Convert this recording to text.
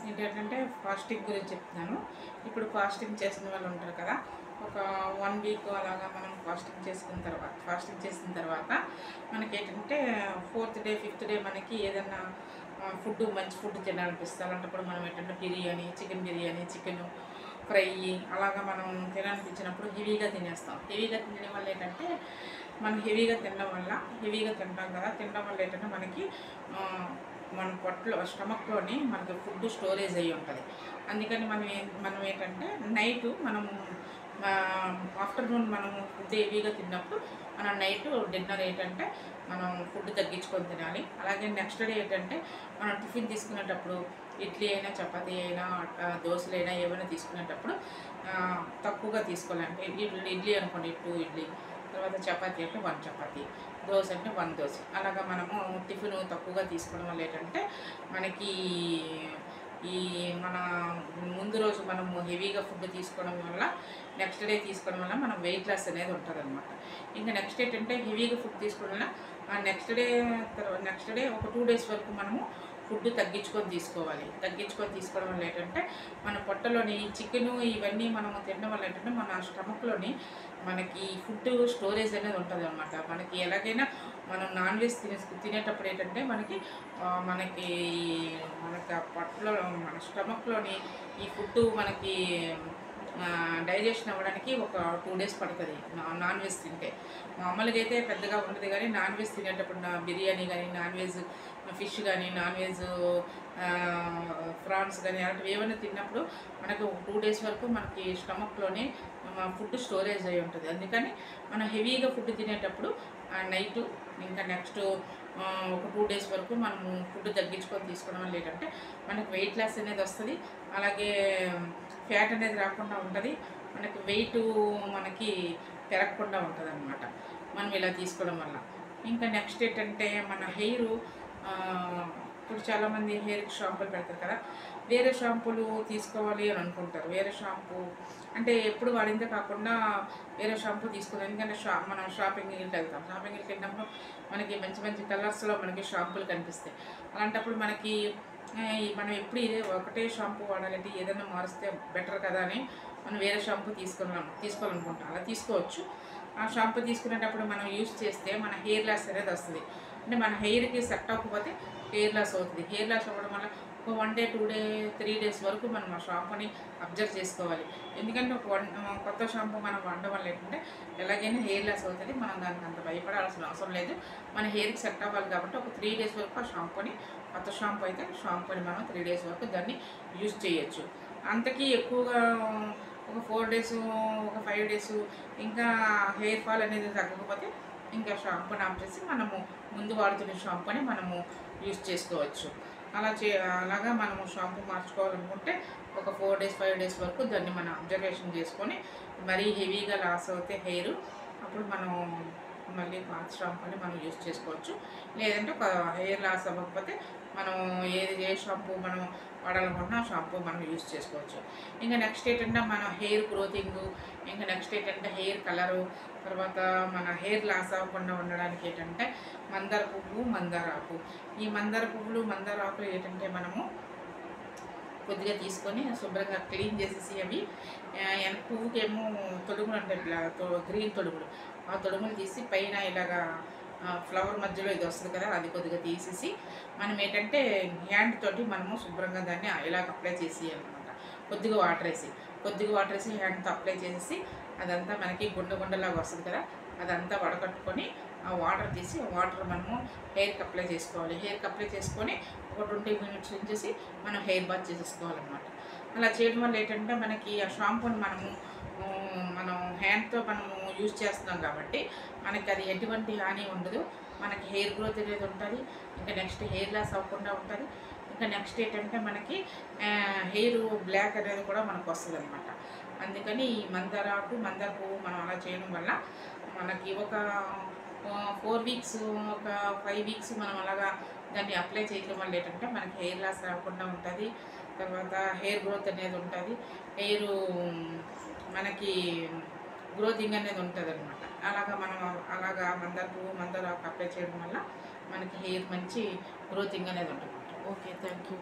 ఏంటంటే ఫాస్టింగ్ గురించి చెప్తున్నాను. ఇప్పుడు ఫాస్టింగ్ చేసిన వాళ్ళు ఉంటారు కదా, ఒక 1 వీక్ అలాగా మనం ఫాస్టింగ్ చేసిన తర్వాత మనకేంటంటే 4th డే 5th డే మనకి ఏదన్నా మంచి ఫుడ్ తినాలనిపిస్తుంది. అలాంటప్పుడు మనం ఏంటంటే చికెన్ బిర్యానీ, చికెన్ ఫ్రై అలాగా మనం తినాలనిపించినప్పుడు హెవీగా తినేస్తాం. హెవీగా తినడం వల్ల ఏంటంటే మనం హెవీగా తింటాం కదా, తినడం వల్ల ఏంటంటే మనకి మన స్టమక్లోని మనకి ఫుడ్ స్టోరేజ్ అయ్యి ఉంటుంది. అందుకని మనం ఏంటంటే నైటు మనము ఆఫ్టర్నూన్ మనము ఫుడ్ హెవీగా తిన్నప్పుడు మనం నైట్ డిన్నర్ ఏంటంటే మనం ఫుడ్ తగ్గించుకొని తినాలి. అలాగే నెక్స్ట్ డే ఏంటంటే మనం టిఫిన్ తీసుకునేటప్పుడు ఇడ్లీ అయినా, చపాతీ అయినా, దోశలైనా ఏమైనా తీసుకునేటప్పుడు తక్కువగా తీసుకోవాలంటే ఇడ్లీ అనుకోండి 2 ఇడ్లీ, తర్వాత చపాతీ అంటే 1 చపాతీ, దోశ అంటే 1 దోశ. అలాగా మనము టిఫిన్ తక్కువగా తీసుకోవడం వల్ల ఏంటంటే మనకి మన ముందు రోజు మనము హెవీగా ఫుడ్ తీసుకోవడం వల్ల నెక్స్ట్ డే తీసుకోవడం వల్ల మనం వెయిట్ లాస్ అనేది ఉంటుంది అనమాట. ఇంకా నెక్స్ట్ ఏంటంటే హెవీగా ఫుడ్ తీసుకోవడం వల్ల నెక్స్ట్ డే ఒక 2 డేస్ వరకు మనము ఫుడ్ తగ్గించుకొని తీసుకోవడం వల్ల ఏంటంటే మన పొట్టలోని చికెను ఇవన్నీ మనము తినడం వల్ల ఏంటంటే మన స్టమక్లోని మనకి ఫుడ్ స్టోరేజ్ అనేది ఉంటుంది అనమాట. మనకి ఎలాగైనా మనం నాన్ వెజ్ తినేటప్పుడు ఏంటంటే మనకి ఆ పొట్టలో మన స్టమక్లోని ఈ ఫుడ్ మనకి డైజెషన్ అవ్వడానికి ఒక 2 డేస్ పడుతుంది నాన్ వెజ్ తింటే. మామూలుగా అయితే పెద్దగా ఉండదు, కానీ నాన్ వెజ్ తినేటప్పుడు బిర్యానీ కానీ, నాన్ వెజ్ ఫిష్ కానీ, నాన్ వెజ్ ప్రాన్స్ కానీ అలాంటివి ఏమైనా తిన్నప్పుడు మనకు ఒక 2 డేస్ వరకు మనకి స్టమక్లోనే ఫుడ్ స్టోరేజ్ అయి ఉంటుంది. అందుకని మనం హెవీగా ఫుడ్ తినేటప్పుడు నైటు ఇంకా నెక్స్ట్ ఒక 2 డేస్ వరకు మనము ఫుడ్ తగ్గించుకొని తీసుకోవడం వల్ల ఏంటంటే మనకు వెయిట్ లాస్ అనేది వస్తుంది. అలాగే ఫ్యాట్ అనేది రాకుండా ఉంటుంది. మనకి వెయిట్ పెరగకుండా ఉంటుంది అన్నమాట మనం ఇలా తీసుకోవడం వల్ల. ఇంకా నెక్స్ట్ ఏంటంటే మన హెయిర్, ఇప్పుడు చాలామంది హెయిర్కి షాంపూలు పెడతారు కదా, వేరే షాంపూలు తీసుకోవాలి అని అనుకుంటారు. వేరే షాంపూ అంటే ఎప్పుడు వాడిందే కాకుండా వేరే షాంపూ తీసుకుంటాం. ఎందుకంటే మనం షాపింగ్కి వెళ్ళినప్పుడు మనకి మంచి మంచి కలర్స్లో మనకి షాంపూలు కనిపిస్తాయి. అలాంటప్పుడు మనం ఎప్పుడు ఒకటే షాంపూ వాడాలంటే ఏదైనా మారిస్తే బెటర్ కదా అని మనం వేరే షాంపూ తీసుకోవాలనుకుంటాం. అలా తీసుకోవచ్చు. ఆ షాంపూ తీసుకునేటప్పుడు మనం యూజ్ చేస్తే మన హెయిర్ లాస్ అనేది వస్తుంది. అంటే మన హెయిర్కి సెట్ అవ్వకపోతే హెయిర్ లాస్ అవుతుంది. హెయిర్ లాస్ అవ్వడం వల్ల ఒక 1 డే 2 డే 3 డేస్ వరకు మనం ఆ షాంపూని అబ్జర్వ్ చేసుకోవాలి. ఎందుకంటే కొత్త షాంపూ మనం వాడడం వల్ల ఏంటంటే ఎలాగైనా హెయిర్ లాస్ అవుతుంది. మనం దానికి అంత భయపడాల్సిన అవసరం లేదు. మన హెయిర్కి సెట్ అవ్వాలి కాబట్టి ఒక 3 డేస్ వరకు ఆ కొత్త షాంపూ అయితే మనం 3 డేస్ వరకు దాన్ని యూజ్ చేయొచ్చు. అంతకీ ఎక్కువగా ఒక 4 డేస్, ఒక 5 డేస్ ఇంకా హెయిర్ ఫాల్ అనేది తగ్గకపోతే ఇంకా షాంపూని ఆఫ్ చేసి మనము ముందు వాడుతున్న షాంపూని మనము యూజ్ చేసుకోవచ్చు. అలాగా మనము షాంపూ మార్చుకోవాలనుకుంటే ఒక 4 డేస్ 5 డేస్ వరకు దాన్ని మనం అబ్జర్వేషన్ చేసుకొని, మరీ హెవీగా లాస్ అవుతే హెయిర్, అప్పుడు మనం మళ్ళీ పాత షాంపూని మనం యూజ్ చేసుకోవచ్చు. లేదంటే హెయిర్ లాస్ అవ్వకపోతే మనం ఏ షాంపూ మనం వాడాలనుకుంటున్నా ఆ షాంపూ మనం యూజ్ చేసుకోవచ్చు. ఇంకా నెక్స్ట్ ఏంటంటే మన హెయిర్ గ్రోతింగు, ఇంకా నెక్స్ట్ ఏంటంటే హెయిర్ కలరు, తర్వాత మన హెయిర్ లాస్ అవ్వకుండా ఉండడానికి ఏంటంటే మందార పువ్వు, మందారాకు. ఈ మందార పువ్వులు, మందారాకులు ఏంటంటే మనము కొద్దిగా తీసుకొని శుభ్రంగా క్లీన్ చేసేసి అవి పువ్వుకి ఏమో తొడుగులు ఉంటాయి, గ్రీన్ తొడుగులు, ఆ తొడుగులు తీసి పైన ఇలాగా ఫ్లవర్ మధ్యలో ఇది వస్తుంది కదా, అది కొద్దిగా తీసేసి మనం ఏంటంటే హ్యాండ్ తోటి మనము శుభ్రంగా దాన్ని ఇలాగ అప్లై చేసి అనమాట. కొద్దిగా వాటర్ వేసి హ్యాండ్తో అప్లై చేసేసి అదంతా మనకి గుండలాగా వస్తుంది కదా, అదంతా వడకట్టుకొని ఆ వాటర్ తీసి ఆ వాటర్ మనము హెయిర్కి అప్లై చేసుకోవాలి. హెయిర్కి అప్లై చేసుకొని ఒక 20 మినిట్స్ ఉంచేసి మనం హెయిర్ బాత్ చేసేసుకోవాలన్నమాట. అలా చేయడం వల్ల ఏంటంటే మనకి ఆ షాంపూని మనం హ్యాండ్తో మనము యూజ్ చేస్తున్నాం కాబట్టి మనకి అది ఎటువంటి హాని ఉండదు. మనకి హెయిర్ గ్రోత్ అనేది ఉంటుంది. ఇంకా నెక్స్ట్ హెయిర్ లాస్ అవ్వకుండా ఉంటుంది. ఇంకా నెక్స్ట్ ఏంటంటే మనకి హెయిర్ బ్లాక్ అనేది కూడా మనకు వస్తుంది అనమాట. అందుకని ఈ మందార పువ్వు మనం అలా చేయడం వల్ల మనకి ఒక 4 వీక్స్, ఒక 5 వీక్స్ మనం అలాగా దాన్ని అప్లై చేయడం వల్ల ఏంటంటే మనకి హెయిర్ లాస్ రాకుండా ఉంటుంది. తర్వాత హెయిర్ గ్రోత్ అనేది ఉంటుంది. హెయిర్ మనకి గ్రోతింగ్ అనేది ఉంటుంది అనమాట. అలాగా మందార పువ్వు, మందారాకు అప్లై చేయడం వల్ల మనకి హెయిర్ మంచి గ్రోతింగ్ అనేది ఉంటుంది. Okay, thank you.